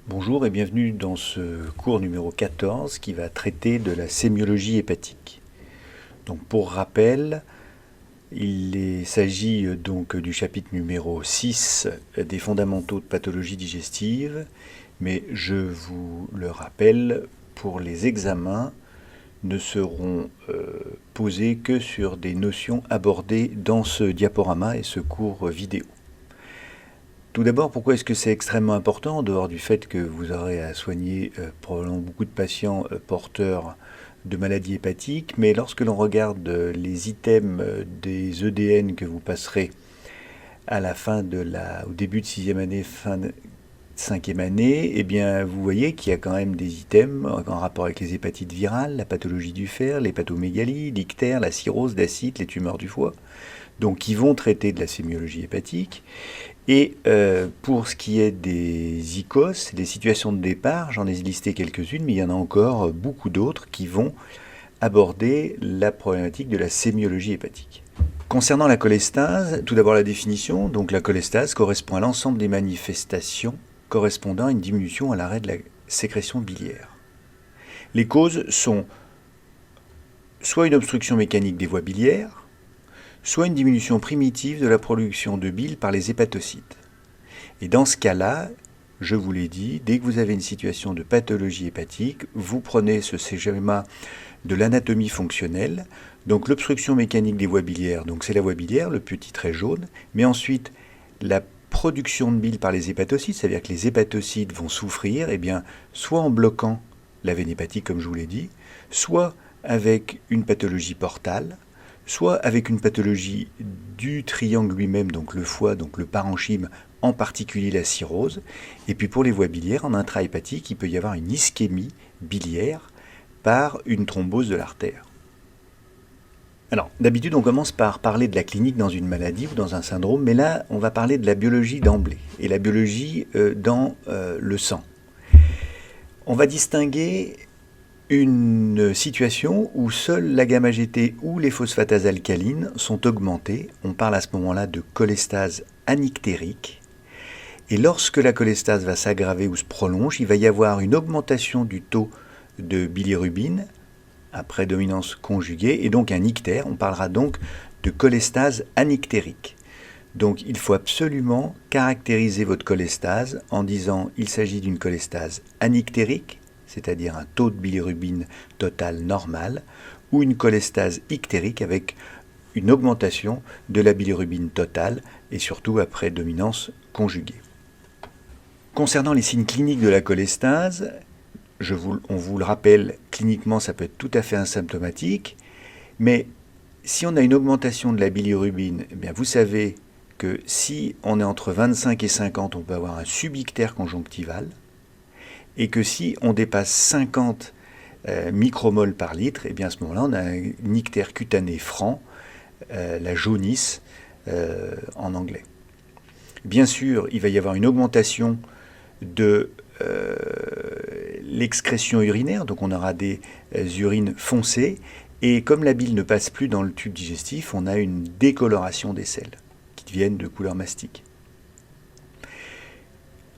Bonjour et bienvenue dans ce cours numéro 14 qui va traiter de la sémiologie hépatique. Donc pour rappel, il s'agit donc du chapitre numéro 6 des fondamentaux de pathologie digestive, mais je vous le rappelle, pour les examens ne seront posés que sur des notions abordées dans ce diaporama et ce cours vidéo. Tout d'abord, pourquoi est-ce que c'est extrêmement important, en dehors du fait que vous aurez à soigner probablement beaucoup de patients porteurs de maladies hépatiques, mais lorsque l'on regarde les items des EDN que vous passerez à la fin au début de 6e année, fin de 5e année, eh bien, vous voyez qu'il y a quand même des items en rapport avec les hépatites virales, la pathologie du fer, l'hépatomégalie, l'ictère, la cirrhose d'acide, les tumeurs du foie, donc qui vont traiter de la sémiologie hépatique. Et pour ce qui est des ICOS, des situations de départ, j'en ai listé quelques-unes, mais il y en a encore beaucoup d'autres qui vont aborder la problématique de la sémiologie hépatique. Concernant la cholestase, tout d'abord la définition. Donc la cholestase correspond à l'ensemble des manifestations correspondant à une diminution à l'arrêt de la sécrétion biliaire. Les causes sont soit une obstruction mécanique des voies biliaires, soit une diminution primitive de la production de bile par les hépatocytes. Et dans ce cas-là, je vous l'ai dit, dès que vous avez une situation de pathologie hépatique, vous prenez ce schéma de l'anatomie fonctionnelle, donc l'obstruction mécanique des voies biliaires, donc c'est la voie biliaire, le petit trait jaune, mais ensuite la production de bile par les hépatocytes, c'est-à-dire que les hépatocytes vont souffrir, eh bien, soit en bloquant la veine hépatique, comme je vous l'ai dit, soit avec une pathologie portale, soit avec une pathologie du triangle lui-même, donc le foie, donc le parenchyme, en particulier la cirrhose. Et puis pour les voies biliaires, en intrahépatique, il peut y avoir une ischémie biliaire par une thrombose de l'artère. Alors, d'habitude, on commence par parler de la clinique dans une maladie ou dans un syndrome, mais là, on va parler de la biologie d'emblée, et la biologie dans le sang. On va distinguer une situation où seule la gamma-GT ou les phosphatases alcalines sont augmentées. On parle à ce moment-là de cholestase anictérique. Et lorsque la cholestase va s'aggraver ou se prolonge, il va y avoir une augmentation du taux de bilirubine après dominance conjuguée et donc un ictère. On parlera donc de cholestase anictérique. Donc il faut absolument caractériser votre cholestase en disant il s'agit d'une cholestase anictérique, c'est-à-dire un taux de bilirubine total normal, ou une cholestase ictérique avec une augmentation de la bilirubine totale et surtout après dominance conjuguée. Concernant les signes cliniques de la cholestase, on vous le rappelle, cliniquement ça peut être tout à fait asymptomatique, mais si on a une augmentation de la bilirubine, eh bien vous savez que si on est entre 25 et 50, on peut avoir un subictère conjonctival, et que si on dépasse 50 micromoles par litre, et bien à ce moment-là, on a un ictère cutané franc, la jaunisse en anglais. Bien sûr, il va y avoir une augmentation de l'excrétion urinaire, donc on aura des urines foncées, et comme la bile ne passe plus dans le tube digestif, on a une décoloration des selles qui deviennent de couleur mastic.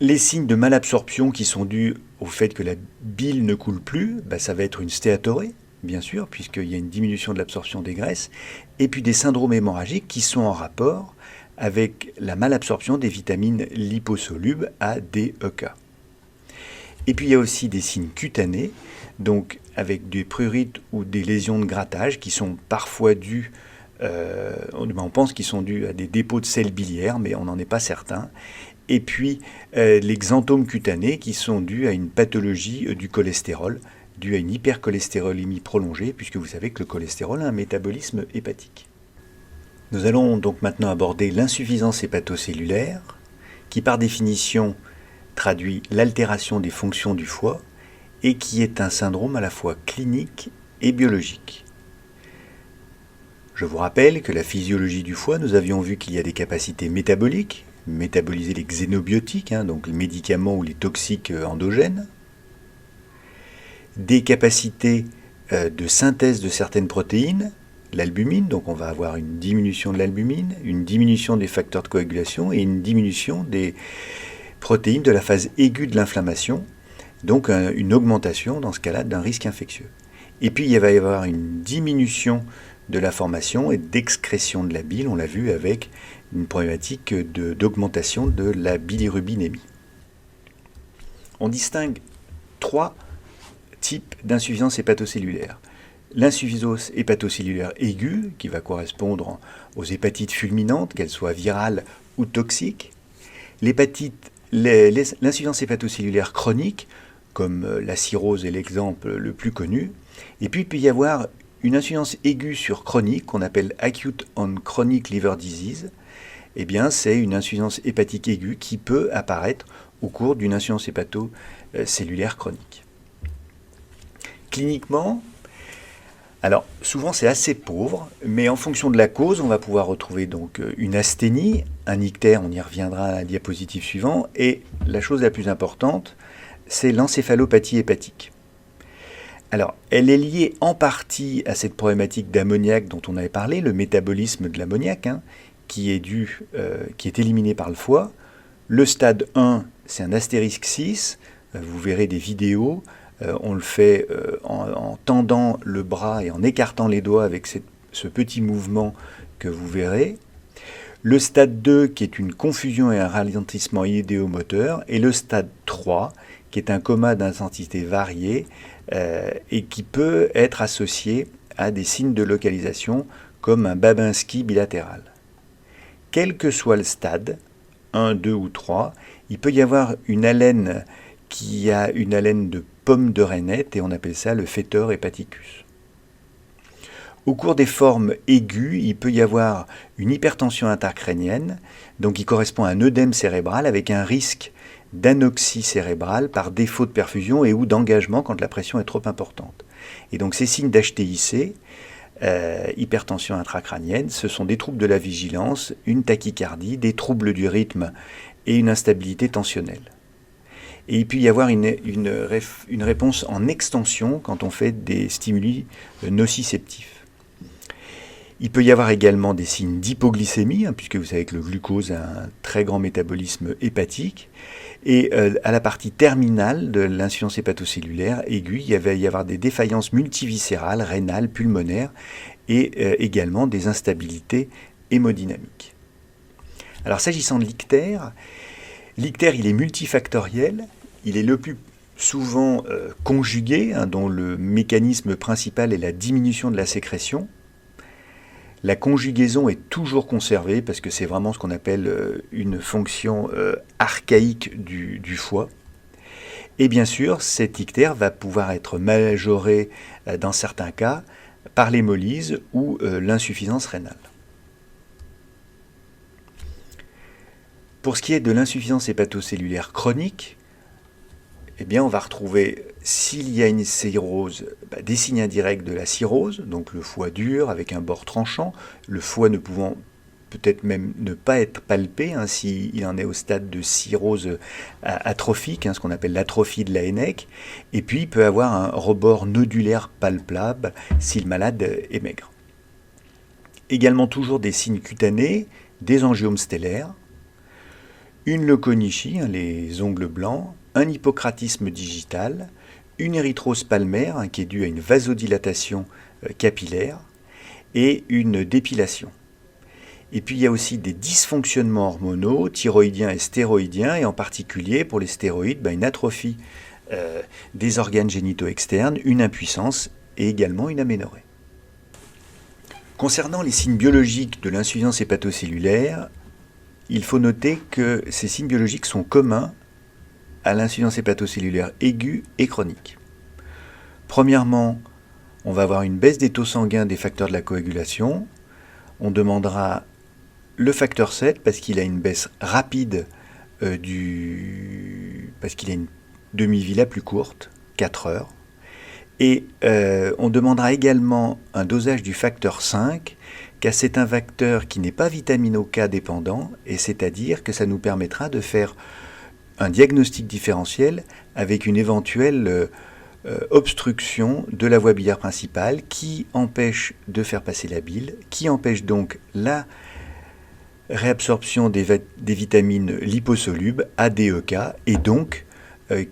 Les signes de malabsorption qui sont dus au fait que la bile ne coule plus, ça va être une stéatorée, bien sûr, puisqu'il y a une diminution de l'absorption des graisses, et puis des syndromes hémorragiques qui sont en rapport avec la malabsorption des vitamines liposolubles A, D, E, K. Et puis il y a aussi des signes cutanés, donc avec des prurites ou des lésions de grattage qui sont parfois dues, on pense qu'ils sont dus à des dépôts de sels biliaires, mais on n'en est pas certain. Et puis les xanthomes cutanés qui sont dus à une pathologie du cholestérol, due à une hypercholestérolémie prolongée, puisque vous savez que le cholestérol a un métabolisme hépatique. Nous allons donc maintenant aborder l'insuffisance hépatocellulaire, qui par définition traduit l'altération des fonctions du foie, et qui est un syndrome à la fois clinique et biologique. Je vous rappelle que la physiologie du foie, nous avions vu qu'il y a des capacités métaboliques, métaboliser les xénobiotiques, donc les médicaments ou les toxiques endogènes, des capacités de synthèse de certaines protéines, l'albumine, donc on va avoir une diminution de l'albumine, une diminution des facteurs de coagulation et une diminution des protéine de la phase aiguë de l'inflammation, donc une augmentation dans ce cas-là d'un risque infectieux. Et puis il va y avoir une diminution de la formation et d'excrétion de la bile, on l'a vu avec une problématique d'augmentation de la bilirubinémie. On distingue 3 types d'insuffisance hépatocellulaire. L'insuffisance hépatocellulaire aiguë, qui va correspondre aux hépatites fulminantes, qu'elles soient virales ou toxiques. L'insuffisance hépatocellulaire chronique, comme la cirrhose est l'exemple le plus connu. Et puis il peut y avoir une insuffisance aiguë sur chronique, qu'on appelle acute on chronic liver disease. Eh bien, c'est une insuffisance hépatique aiguë qui peut apparaître au cours d'une insuffisance hépatocellulaire chronique. Cliniquement, alors souvent c'est assez pauvre, mais en fonction de la cause, on va pouvoir retrouver donc une asthénie, un ictère, on y reviendra à la diapositive suivante, et la chose la plus importante, c'est l'encéphalopathie hépatique. Alors, elle est liée en partie à cette problématique d'ammoniac dont on avait parlé, le métabolisme de l'ammoniac, qui est éliminé par le foie. Le stade 1, c'est un astérisque 6, vous verrez des vidéos, on le fait en tendant le bras et en écartant les doigts avec ce petit mouvement que vous verrez. Le stade 2 qui est une confusion et un ralentissement idéomoteur, et le stade 3 qui est un coma d'intensité variée et qui peut être associé à des signes de localisation comme un Babinski bilatéral. Quel que soit le stade, 1, 2 ou 3, il peut y avoir une haleine qui a une haleine de pomme de reinette et on appelle ça le fetor hepaticus. Au cours des formes aiguës, il peut y avoir une hypertension intracrânienne, donc qui correspond à un œdème cérébral avec un risque d'anoxie cérébrale par défaut de perfusion et ou d'engagement quand la pression est trop importante. Et donc ces signes d'HTIC, hypertension intracrânienne, ce sont des troubles de la vigilance, une tachycardie, des troubles du rythme et une instabilité tensionnelle. Et il peut y avoir une réponse en extension quand on fait des stimuli nociceptifs. Il peut y avoir également des signes d'hypoglycémie, puisque vous savez que le glucose a un très grand métabolisme hépatique. Et à la partie terminale de l'insuffisance hépatocellulaire aiguë, il va y avoir des défaillances multiviscérales, rénales, pulmonaires, et également des instabilités hémodynamiques. Alors s'agissant de l'ictère, il est multifactoriel, il est le plus souvent conjugué, dont le mécanisme principal est la diminution de la sécrétion. La conjugaison est toujours conservée parce que c'est vraiment ce qu'on appelle une fonction archaïque du foie. Et bien sûr, cet ictère va pouvoir être majoré dans certains cas par l'hémolyse ou l'insuffisance rénale. Pour ce qui est de l'insuffisance hépatocellulaire chronique, eh bien, on va retrouver, s'il y a une cirrhose, des signes indirects de la cirrhose, donc le foie dur avec un bord tranchant, le foie ne pouvant peut-être même ne pas être palpé, s'il en est au stade de cirrhose atrophique, ce qu'on appelle l'atrophie de la Hennec, et puis il peut avoir un rebord nodulaire palpable si le malade est maigre. Également toujours des signes cutanés, des angiomes stellaires, une leuconychie, les ongles blancs, un hippocratisme digital, une érythrose palmaire qui est due à une vasodilatation capillaire et une dépilation. Et puis il y a aussi des dysfonctionnements hormonaux, thyroïdiens et stéroïdiens, et en particulier pour les stéroïdes, une atrophie des organes génitaux externes, une impuissance et également une aménorrhée. Concernant les signes biologiques de l'insuffisance hépatocellulaire, il faut noter que ces signes biologiques sont communs à l'insuffisance hépatocellulaire aiguë et chronique. Premièrement, on va avoir une baisse des taux sanguins des facteurs de la coagulation. On demandera le facteur 7 parce qu'il a une baisse rapide parce qu'il a une demi-vie la plus courte, 4 heures. Et on demandera également un dosage du facteur 5, car c'est un facteur qui n'est pas vitamino K dépendant, et c'est-à-dire que ça nous permettra de faire un diagnostic différentiel avec une éventuelle obstruction de la voie biliaire principale qui empêche de faire passer la bile, qui empêche donc la réabsorption des vitamines liposolubles, ADEK, et donc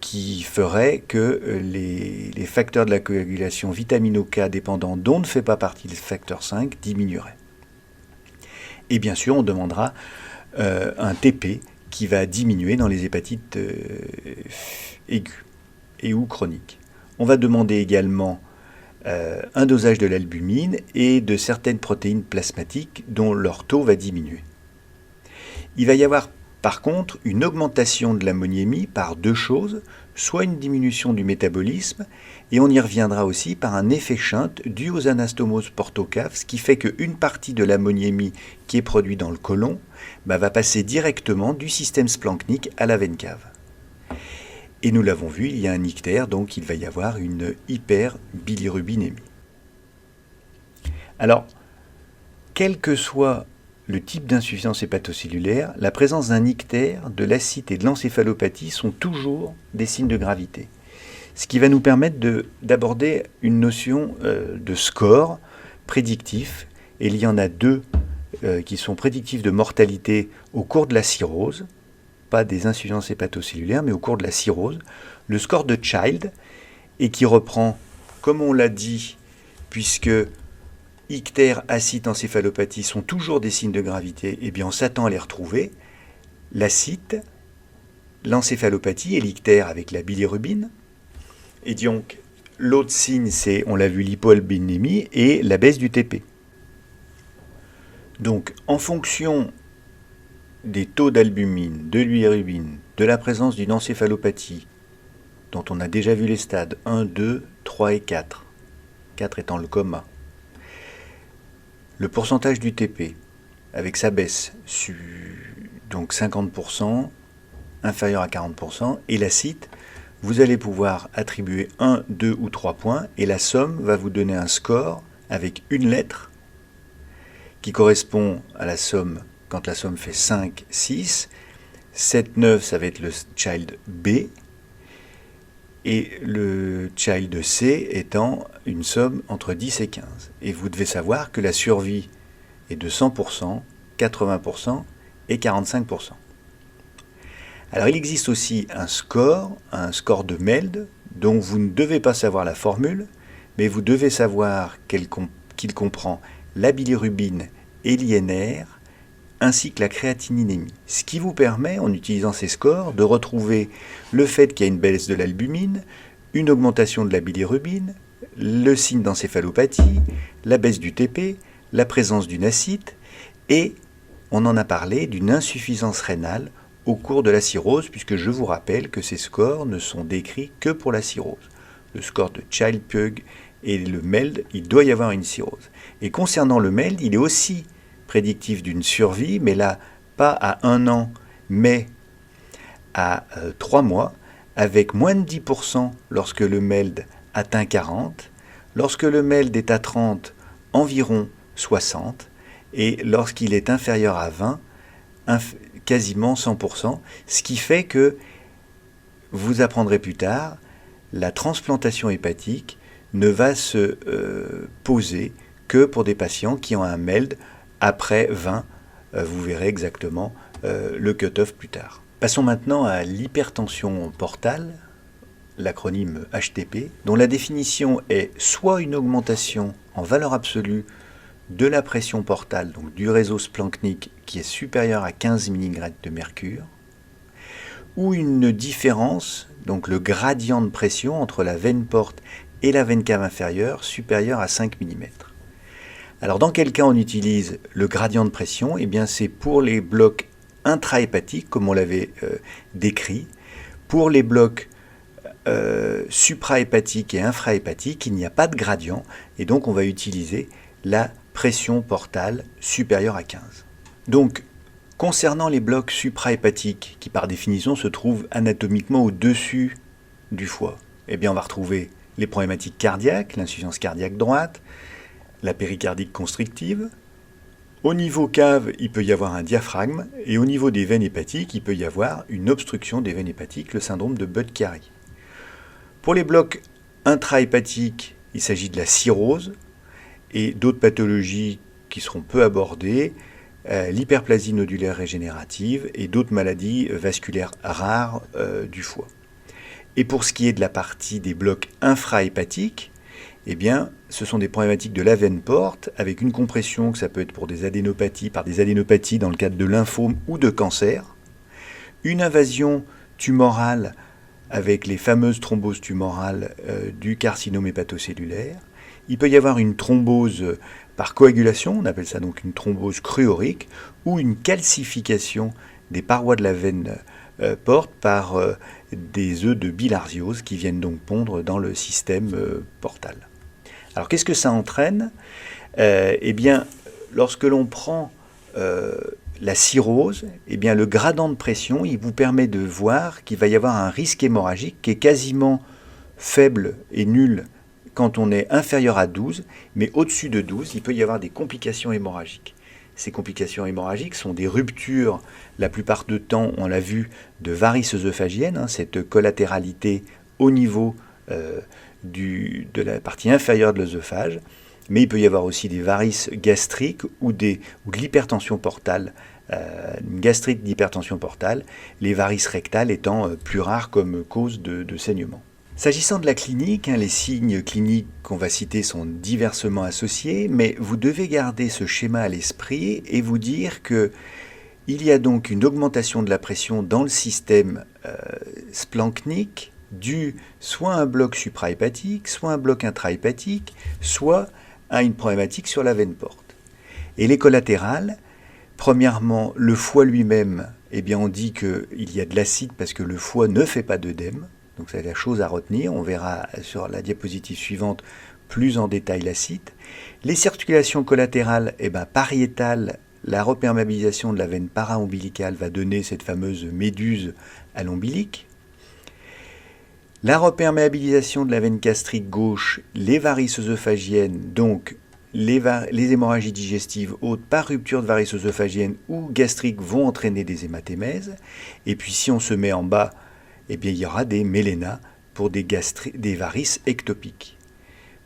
qui ferait que les facteurs de la coagulation vitamino-K dépendants dont ne fait pas partie le facteur 5 diminueraient. Et bien sûr, on demandera un TP qui va diminuer dans les hépatites aiguës et ou chroniques. On va demander également un dosage de l'albumine et de certaines protéines plasmatiques dont leur taux va diminuer. Il va y avoir par contre une augmentation de l'ammoniémie par deux choses, soit une diminution du métabolisme, et on y reviendra aussi par un effet shunt dû aux anastomoses portocaves, ce qui fait qu'une partie de l'ammoniémie qui est produite dans le côlon va passer directement du système splanchnique à la veine cave. Et nous l'avons vu, il y a un ictère, donc il va y avoir une hyperbilirubinémie. Alors, quel que soit le type d'insuffisance hépatocellulaire, la présence d'un ictère, de l'ascite et de l'encéphalopathie sont toujours des signes de gravité. Ce qui va nous permettre d'aborder une notion de score prédictif. Et il y en a deux qui sont prédictifs de mortalité au cours de la cirrhose, pas des insuffisances hépatocellulaires, mais au cours de la cirrhose. Le score de Child, et qui reprend, comme on l'a dit, puisque ictère, acite, encéphalopathie sont toujours des signes de gravité, et bien on s'attend à les retrouver. L'acite, l'encéphalopathie et l'ictère avec la bilirubine. Et donc, l'autre signe, c'est, on l'a vu, l'hypoalbuminémie et la baisse du TP. Donc, en fonction des taux d'albumine, de bilirubine, de la présence d'une encéphalopathie, dont on a déjà vu les stades 1, 2, 3 et 4, 4 étant le coma, le pourcentage du TP, avec sa baisse, donc 50%, inférieur à 40%, et l'acite, vous allez pouvoir attribuer 1, 2 ou 3 points, et la somme va vous donner un score avec une lettre, qui correspond à la somme, quand la somme fait 5, 6, 7, 9, ça va être le child B, et le child C étant une somme entre 10 et 15. Et vous devez savoir que la survie est de 100%, 80% et 45%. Alors il existe aussi un score de MELD, dont vous ne devez pas savoir la formule, mais vous devez savoir qu'il comprend la bilirubine et l'INR, ainsi que la créatininémie. Ce qui vous permet, en utilisant ces scores, de retrouver le fait qu'il y a une baisse de l'albumine, une augmentation de la bilirubine, le signe d'encéphalopathie, la baisse du TP, la présence d'une acite, et on en a parlé d'une insuffisance rénale au cours de la cirrhose, puisque je vous rappelle que ces scores ne sont décrits que pour la cirrhose. Le score de Child-Pugh et le MELD, il doit y avoir une cirrhose. Et concernant le MELD, il est aussi prédictif d'une survie, mais là, pas à 1 an, mais à 3 mois, avec moins de 10% lorsque le MELD atteint 40, lorsque le MELD est à 30, environ 60, et lorsqu'il est inférieur à 20, quasiment 100%, ce qui fait que, vous apprendrez plus tard, la transplantation hépatique ne va se poser que pour des patients qui ont un MELD après 20, vous verrez exactement le cut-off plus tard. Passons maintenant à l'hypertension portale, l'acronyme HTP, dont la définition est soit une augmentation en valeur absolue de la pression portale, donc du réseau splanchnique qui est supérieur à 15 mg de mercure, ou une différence, donc le gradient de pression entre la veine porte et la veine cave inférieure supérieur à 5 mm. Alors dans quel cas on utilise le gradient de pression? Eh bien c'est pour les blocs intrahépatiques, comme on l'avait décrit. Pour les blocs suprahépatiques et infrahépatiques, il n'y a pas de gradient, et donc on va utiliser la pression portale supérieure à 15. Donc, concernant les blocs suprahépatiques, qui par définition se trouvent anatomiquement au-dessus du foie, eh bien on va retrouver les problématiques cardiaques, l'insuffisance cardiaque droite, la péricardique constrictive. Au niveau cave, il peut y avoir un diaphragme, et au niveau des veines hépatiques, il peut y avoir une obstruction des veines hépatiques, le syndrome de Budd-Chiari. Pour les blocs intrahépatiques, il s'agit de la cirrhose et d'autres pathologies qui seront peu abordées, l'hyperplasie nodulaire régénérative et d'autres maladies vasculaires rares du foie. Et pour ce qui est de la partie des blocs infrahépatiques, eh bien, ce sont des problématiques de la veine porte avec une compression, que ça peut être pour des adénopathies, par des adénopathies dans le cadre de lymphome ou de cancer, une invasion tumorale avec les fameuses thromboses tumorales du carcinome hépatocellulaire. Il peut y avoir une thrombose par coagulation, on appelle ça donc une thrombose cruorique, ou une calcification des parois de la veine porte par des œufs de bilharziose qui viennent donc pondre dans le système portal. Alors qu'est-ce que ça entraîne ? Eh bien, lorsque l'on prend la cirrhose, eh bien, le gradient de pression, il vous permet de voir qu'il va y avoir un risque hémorragique qui est quasiment faible et nul quand on est inférieur à 12, mais au-dessus de 12, il peut y avoir des complications hémorragiques. Ces complications hémorragiques sont des ruptures, la plupart du temps, on l'a vu, de varices œsophagiennes, cette collatéralité au niveau de la partie inférieure de l'œsophage, mais il peut y avoir aussi des varices gastriques ou de l'hypertension portale, une gastrite d'hypertension portale, les varices rectales étant plus rares comme cause de saignement. S'agissant de la clinique, les signes cliniques qu'on va citer sont diversement associés, mais vous devez garder ce schéma à l'esprit et vous dire que il y a donc une augmentation de la pression dans le système splanchnique due soit à un bloc suprahépatique, soit à un bloc intrahépatique, soit à une problématique sur la veine porte. Et les collatérales, premièrement, le foie lui-même, eh bien on dit qu'il y a de l'acide parce que le foie ne fait pas d'œdème. Donc c'est la chose à retenir, on verra sur la diapositive suivante plus en détail l'acide. Les circulations collatérales, pariétales, la reperméabilisation de la veine para-ombilicale va donner cette fameuse méduse à l'ombilic. La reperméabilisation de la veine gastrique gauche, les varices œsophagiennes, donc les hémorragies digestives hautes par rupture de varices œsophagiennes ou gastriques vont entraîner des hématémèses. Et puis si on se met en bas, eh bien, il y aura des mélénas pour des varices ectopiques.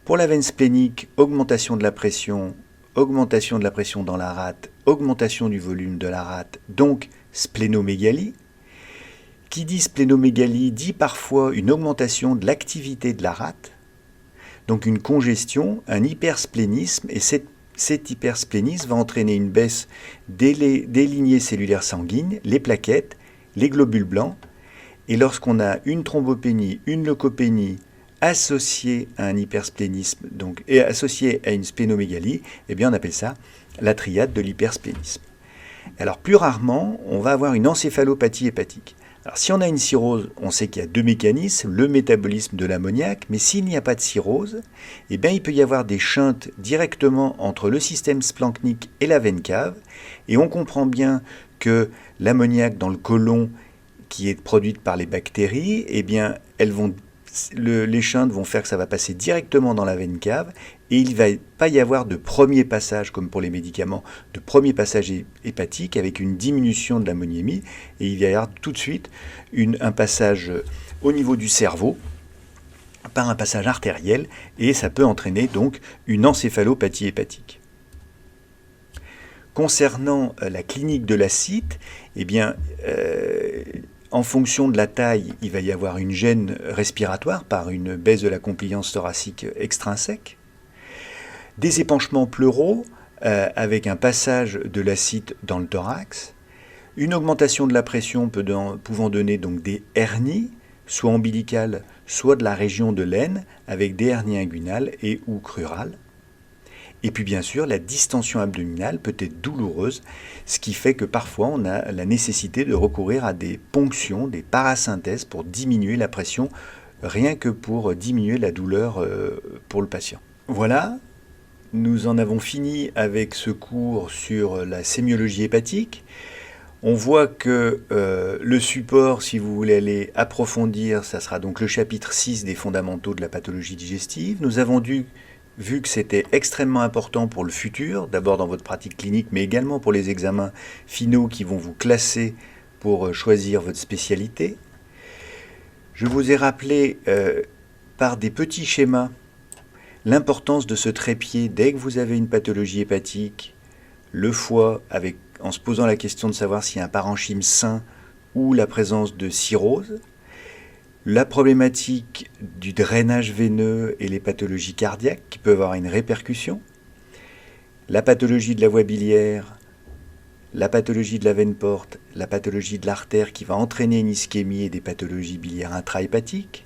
Pour la veine splénique, augmentation de la pression dans la rate, augmentation du volume de la rate, donc splénomégalie. Qui dit splénomégalie dit parfois une augmentation de l'activité de la rate, donc une congestion, un hypersplénisme, et cet hypersplénisme va entraîner une baisse des lignées cellulaires sanguines, les plaquettes, les globules blancs. Et lorsqu'on a une thrombopénie, une leucopénie associée à un hypersplénisme, et associée à une splénomégalie, eh bien on appelle ça la triade de l'hypersplénisme. Alors plus rarement, on va avoir une encéphalopathie hépatique. Alors si on a une cirrhose, on sait qu'il y a deux mécanismes, le métabolisme de l'ammoniac, mais s'il n'y a pas de cirrhose, eh bien il peut y avoir des shunts directement entre le système splanchnique et la veine cave, et on comprend bien que l'ammoniac dans le côlon qui est produite par les bactéries, eh bien, les shunts vont faire que ça va passer directement dans la veine cave et il ne va pas y avoir de premier passage, comme pour les médicaments, de premier passage hépatique avec une diminution de l'ammoniémie et il va y avoir tout de suite un passage au niveau du cerveau par un passage artériel et ça peut entraîner donc une encéphalopathie hépatique. Concernant la clinique de l'acide, eh bien, en fonction de la taille, il va y avoir une gêne respiratoire par une baisse de la compliance thoracique extrinsèque, des épanchements pleuraux avec un passage de l'acide dans le thorax, une augmentation de la pression pouvant donner donc des hernies, soit ombilicales, soit de la région de l'aine, avec des hernies inguinales et ou crurales. Et puis bien sûr, la distension abdominale peut être douloureuse, ce qui fait que parfois on a la nécessité de recourir à des ponctions, des parasynthèses pour diminuer la pression, rien que pour diminuer la douleur pour le patient. Voilà, nous en avons fini avec ce cours sur la sémiologie hépatique. On voit que le support, si vous voulez aller approfondir, ça sera donc le chapitre 6 des fondamentaux de la pathologie digestive. Nous avons vu que c'était extrêmement important pour le futur, d'abord dans votre pratique clinique, mais également pour les examens finaux qui vont vous classer pour choisir votre spécialité. Je vous ai rappelé par des petits schémas l'importance de ce trépied dès que vous avez une pathologie hépatique, le foie avec en se posant la question de savoir s'il y a un parenchyme sain ou la présence de cirrhose, la problématique du drainage veineux et les pathologies cardiaques qui peuvent avoir une répercussion, la pathologie de la voie biliaire, la pathologie de la veine porte, la pathologie de l'artère qui va entraîner une ischémie et des pathologies biliaires intrahépatiques,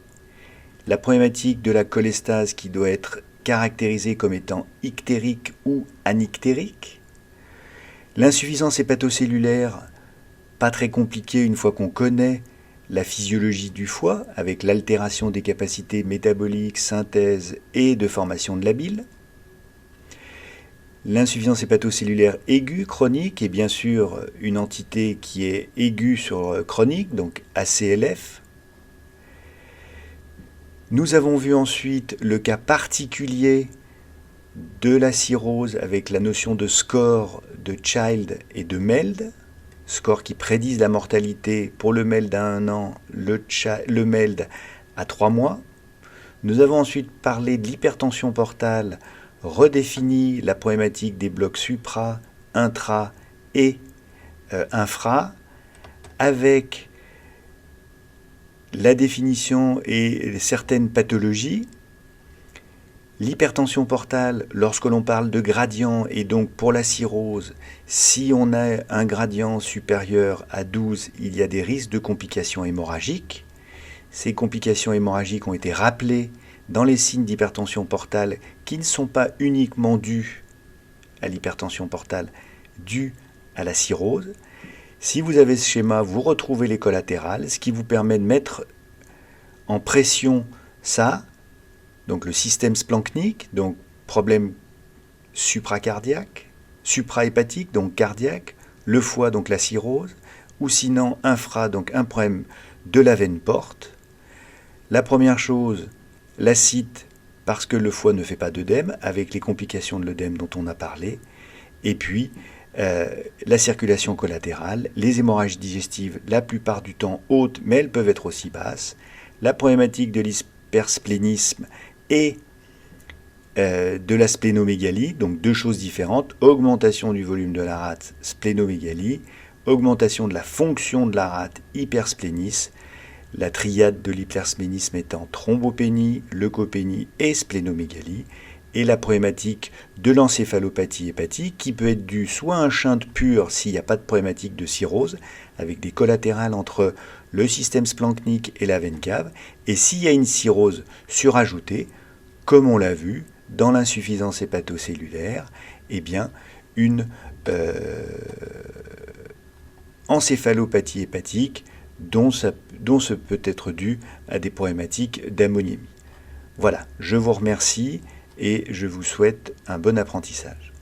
la problématique de la cholestase qui doit être caractérisée comme étant ictérique ou anictérique, l'insuffisance hépatocellulaire, pas très compliquée une fois qu'on connaît la physiologie du foie avec l'altération des capacités métaboliques, synthèse et de formation de la bile, l'insuffisance hépatocellulaire aiguë chronique est bien sûr une entité qui est aiguë sur chronique, donc ACLF. Nous avons vu ensuite le cas particulier de la cirrhose avec la notion de score de Child et de MELD, score qui prédisent la mortalité pour le MELD à 1 an, le MELD à 3 mois. Nous avons ensuite parlé de l'hypertension portale, redéfini la problématique des blocs supra, intra et infra, avec la définition et certaines pathologies. L'hypertension portale, lorsque l'on parle de gradient, et donc pour la cirrhose, si on a un gradient supérieur à 12, il y a des risques de complications hémorragiques. Ces complications hémorragiques ont été rappelées dans les signes d'hypertension portale qui ne sont pas uniquement dus à l'hypertension portale, dus à la cirrhose. Si vous avez ce schéma, vous retrouvez les collatérales, ce qui vous permet de mettre en pression ça, donc le système splanchnique, donc problème supracardiaque, suprahépatique, donc cardiaque, le foie, donc la cirrhose, ou sinon infra, donc un problème de la veine porte. La première chose, l'acide, parce que le foie ne fait pas d'œdème, avec les complications de l'œdème dont on a parlé, et puis la circulation collatérale, les hémorragies digestives, la plupart du temps hautes, mais elles peuvent être aussi basses, la problématique de l'hypersplénisme et de la splénomégalie, donc deux choses différentes, augmentation du volume de la rate, splénomégalie, augmentation de la fonction de la rate, hypersplénisme, la triade de l'hypersplénisme étant thrombopénie, leucopénie et splénomégalie, et la problématique de l'encéphalopathie hépatique qui peut être due soit à un shunt pur s'il n'y a pas de problématique de cirrhose, avec des collatérales entre le système splanchnique et la veine cave, et s'il y a une cirrhose surajoutée, comme on l'a vu dans l'insuffisance hépatocellulaire, eh bien une encéphalopathie hépatique dont ce peut être dû à des problématiques d'ammoniémie. Voilà, je vous remercie et je vous souhaite un bon apprentissage.